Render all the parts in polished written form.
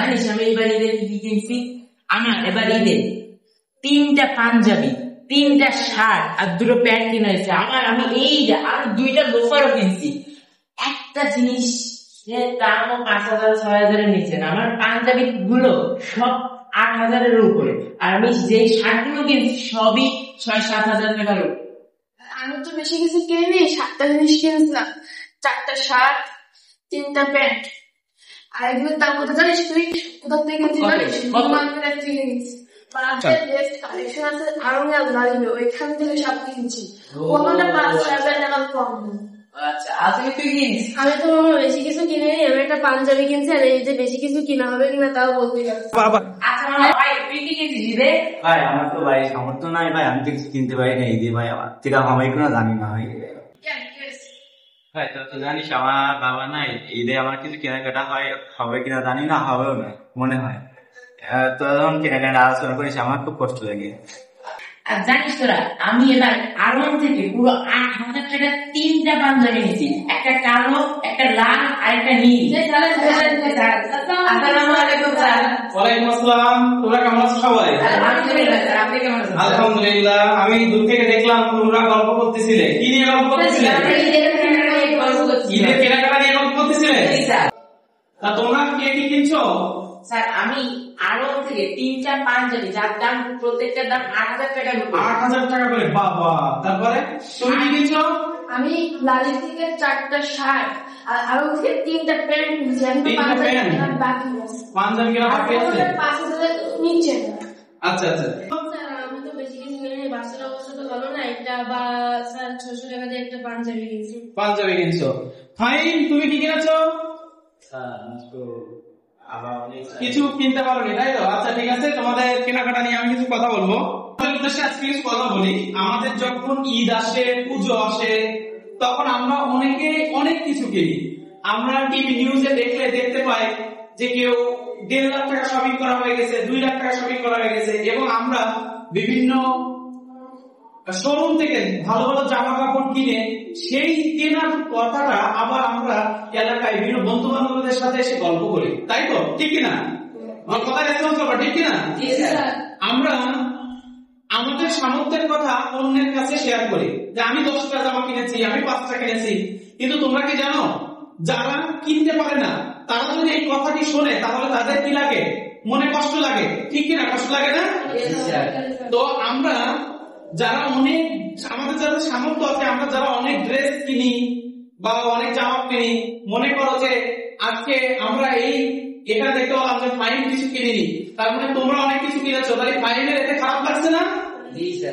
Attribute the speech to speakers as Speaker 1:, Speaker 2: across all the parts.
Speaker 1: জানিস আমি এবার ঈদের কি কিনছি? আমার এবার ঈদে 3টা পাঞ্জাবি, 3টা শার্ট আর 2টো প্যান্ট কিনে হয়েছে আমার। আমি আর 2টা লোফারও কিনছি। একটা জিনিস দামও 5,000 6,000 এর নিচে না। আমার পাঞ্জাবি গুলো সব 8,000 এর উপরে, আর আমি যে শার্ট গুলো কিনছি সবই 6-7,000 টাকার উপরে।
Speaker 2: আমি তো বেশি কিছু কিনিনি, 7টা জিনিস কিনেছিলাম, 4টা শার্ট, 3টা প্যান্ট। আর এগুলোর দাম কত জানিস তুই? কোথা থেকে কিনছি জানিস? মার্কেট থেকে কিনছি। বেস্ট কালেকশন আছে আরঙ্গাল গাড়িবে, ওইখান থেকে সব কিনছি। কোনটা 5,000 টাকা কম।
Speaker 1: আচ্ছা, আজকে তুই কিনছিস?
Speaker 2: আমি তো বেশি কিছু কিনিনি, আমি একটা পাঞ্জাবি কিনছি। আর এই যে বেশি কিছু কিনা হবে কিনা তাও বলতে পারছি।
Speaker 1: আচ্ছা ভাই, তুই কি কিনছিস রে?
Speaker 3: ভাই আমার তো ভাই সামর্থ্য নাই ভাই, আমি তো কিছু কিনতে পারি না ঈদে ভাই। আমার কিরকম আমায় কোনো জানি না ভাই। ভাই তো জানিস আমার বাবা নাই, ঈদে আমার কিছু কেনাকাটা হয়, হবে কিনা জানি না, হবেও না মনে হয়। তো যখন কেনাকাটা আলোচনা করিস আমার খুব কষ্ট লাগে।
Speaker 1: আর জানিস তোরা, আমি এবার আরং থেকে পুরো 8,000 টাকা 3টা পাঞ্জাবি নিয়েছি, একটা কালো, একটা লাল আর একটা নীল। আসসালামু আলাইকুম স্যার।
Speaker 4: ওয়ালাইকুম আসসালাম। তোমরা কেমন আছো সবাই?
Speaker 1: আলহামদুলিল্লাহ স্যার, আপনি কেমন আছেন?
Speaker 4: আলহামদুলিল্লাহ। আমি দূর থেকে দেখলাম তোমরা গল্প করতেছিলে। কি নিয়ে গল্প করতেছিলে? ঈদের কেনাকাটা নিয়ে গল্প করতেছিলে। তা তোমরা কে কি কিনছো?
Speaker 1: স্যার আমি আরং থেকে 3টা পাঞ্জাবি, যার দাম প্রত্যেকটার দাম 8,000 টাকা।
Speaker 4: 8,000 টাকা করে? বাবা। তারপরে তুমি কি কিনছো?
Speaker 2: আমি লালি থেকে 4টা শার্ট আর আরো থেকে 3টা প্যান্ট কিনছি। আমি বাকি আছে
Speaker 4: পাঞ্জাবি কেনা বাকি আছে
Speaker 2: 5,000 নিচে।
Speaker 4: আচ্ছা আচ্ছা।
Speaker 2: আমি তো বেশি কিছু কিনিনি, বাচ্চার অবস্থা তো ভালো না, এটা বা স্যার 600 টাকা দিয়ে একটা পাঞ্জাবি কিনছি।
Speaker 4: পাঞ্জাবি কিনছো? ফাইন। তুমি কি কিনেছো? কিছু কিনতে পারোনি তাই তো? আচ্ছা ঠিক আছে, তোমাদের কেনাকাটা নিয়ে আমি কিছু কথা বলবো। উদ্দেশ্যে আজকে কিছু কথা বলি। আমাদের যখন ঈদ আসে, পুজো আসে, তখন আমরা অনেকে অনেক কিছু কিনি। আমরা টিভি নিউজে দেখতে পাই যে কেউ 1.5 লাখ টাকা শপিং করা হয়ে গেছে, 2 লাখ টাকা শপিং করা হয়ে গেছে। এবং আমরা বিভিন্ন শোরুম থেকে ভালো ভালো জামা কাপড় কিনে সেই কেনার কথাটা আবার আমরা এলাকায় বিভিন্ন বন্ধু বান্ধবদের সাথে এসে গল্প করি, তাই তো? ঠিক কিনা? আমার কথা রেসপন্স করবা, ঠিক কিনা? আমরা আমাদের সামর্থ্যের কথা অন্যের কাছে শেয়ার করি যে আমি 10টা জামা কিনেছি, আমি 5টা কিনেছি। কিন্তু তোমরা কি জানো, যারা কিনতে পারে না তারা যদি এই কথাটি শোনে তাহলে তাদের কি লাগে? মনে কষ্ট লাগে, ঠিক কিনা? কষ্ট লাগে না? তো আমরা যারা অনেক, আমাদের যারা সামর্থ্য আছে, আমরা যারা অনেক ড্রেস কিনি বা অনেক জামা কিনি, মনে করো যে আজকে আমরা এটা দেখতে পেলাম যে ফাইন কিছু কিনিনি, তার মানে তোমরা অনেক কিছু কিনেছো, তাই ফাইনের এতে খারাপ লাগছে না?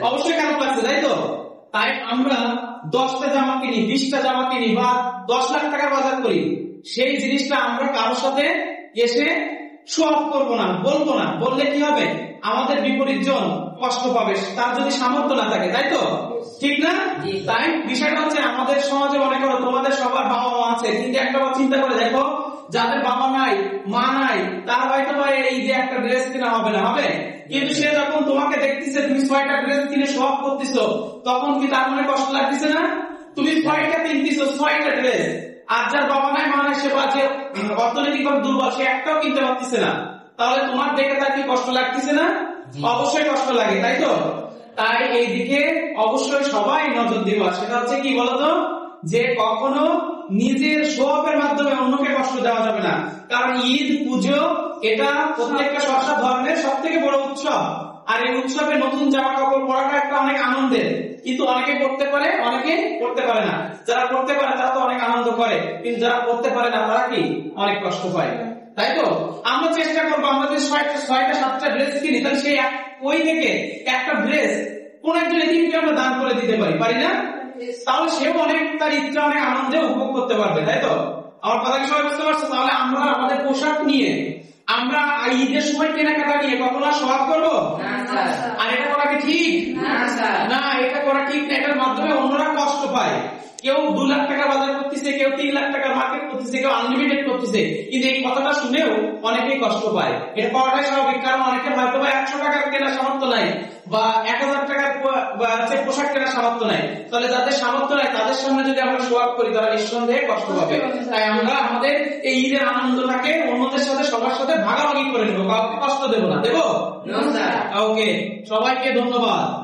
Speaker 4: অবশ্যই খারাপ লাগছে, তাই তো? তাই আমরা 10টা জামা কিনি, 20টা জামা কিনি বা 10 লাখ টাকার বাজার করি, সেই জিনিসটা আমরা কারোর সাথে এসে শো অফ করবো না, বলবো না। বললে কি হবে? আমাদের বিপরীত জন কষ্ট পাবে, তার যদি সামর্থ্য না থাকে, তাই তো? ঠিক না? তাই বিষয়টা হচ্ছে আমাদের সমাজে মনে করো তোমাদের সবার বাবা মা আছে, কিন্তু একটা চিন্তা করে দেখো, যাদের বাবা নাই, মা নাই, তার হয়তো এই যে একটা ড্রেস কিনা হবে না, হবে? কিন্তু সে যখন তোমাকে দেখতেছে তুমি 6টা ড্রেস কিনে শো অফ করতেছো, তখন কি তার মনে কষ্ট লাগতেছে না? তুমি 6টা কিনতেছো, 6টা ড্রেস। আর যার বাবা নাই, মা নাই, সে বাজে অর্থনৈতিকভাবে দুর্বল, সে একটাও কিনতে পারতেছে না, তাহলে তোমার দেখে তার কি কষ্ট লাগতেছে না? অবশ্যই কষ্ট লাগে, তাই তো? তাই এই দিকে অবশ্যই সবাই নজর দিবা। সেটা হচ্ছে কি বলতো, যে কখনো নিজের শো অফের মাধ্যমে অন্যকে কষ্ট দেওয়া যাবে না। কারণ ঈদ, পুজো এটা প্রত্যেকটা সরকার ধর্মের সব থেকে বড় উৎসব। আর এই উৎসবে নতুন জামা কাপড় পরাটা একটা অনেক আনন্দের, কিন্তু অনেকে করতে পারে, অনেকে করতে পারে না। যারা করতে পারে তারা তো অনেক আনন্দ করে, কিন্তু যারা করতে পারে না তারা কি অনেক কষ্ট পায়, তাই তো? আমরা চেষ্টা করবো, আমাদের 6টা 7টা ড্রেস কিনি, তাহলে সেই ওই থেকে একটা ড্রেস কোন একজন এতিমকে আমরা দান করে দিতে পারি না? তাহলে সেও অনেক তার ইচ্ছা অনেক আনন্দে উপভোগ করতে পারবে, তাই তো? আমার কথা কি সবাই বুঝতে পারছো? তাহলে আমরা আমাদের পোশাক নিয়ে, আমরা ঈদের সময় কেনাকাটা নিয়ে কখনো সব করবো? আর এটা করা কি ঠিক? না, এটা করা ঠিক না। এটার মাধ্যমে অন্যরা কষ্ট পায়। কেউ 2 লাখ টাকা বাজার করতেছে, কেউ 3 লাখ টাকার মার্কেট করতেছে, কেউ আনলিমিটেড করতেছে, কিন্তু এই কথাটা শুনেও অনেকেই কষ্ট পায়। এটা পাওয়াটাই স্বাভাবিক, কারণ অনেকের হয়তো 100 টাকার কেনার সামর্থ্য নাই বা 1000 টাকার পোশাক কেনার সামর্থ্য নাই। তাহলে যাদের সামর্থ্য নাই তাদের সামনে যদি আমরা শো অফ করি তারা নিঃসন্দেহে কষ্ট পাবে। তাই আমরা আমাদের এই ঈদের আনন্দটাকে অন্যদের সাথে, সবার সাথে ভাগাভাগি করে নেবো, কাউকে কষ্ট দেবো না, দেবো? ওকে, সবাইকে ধন্যবাদ।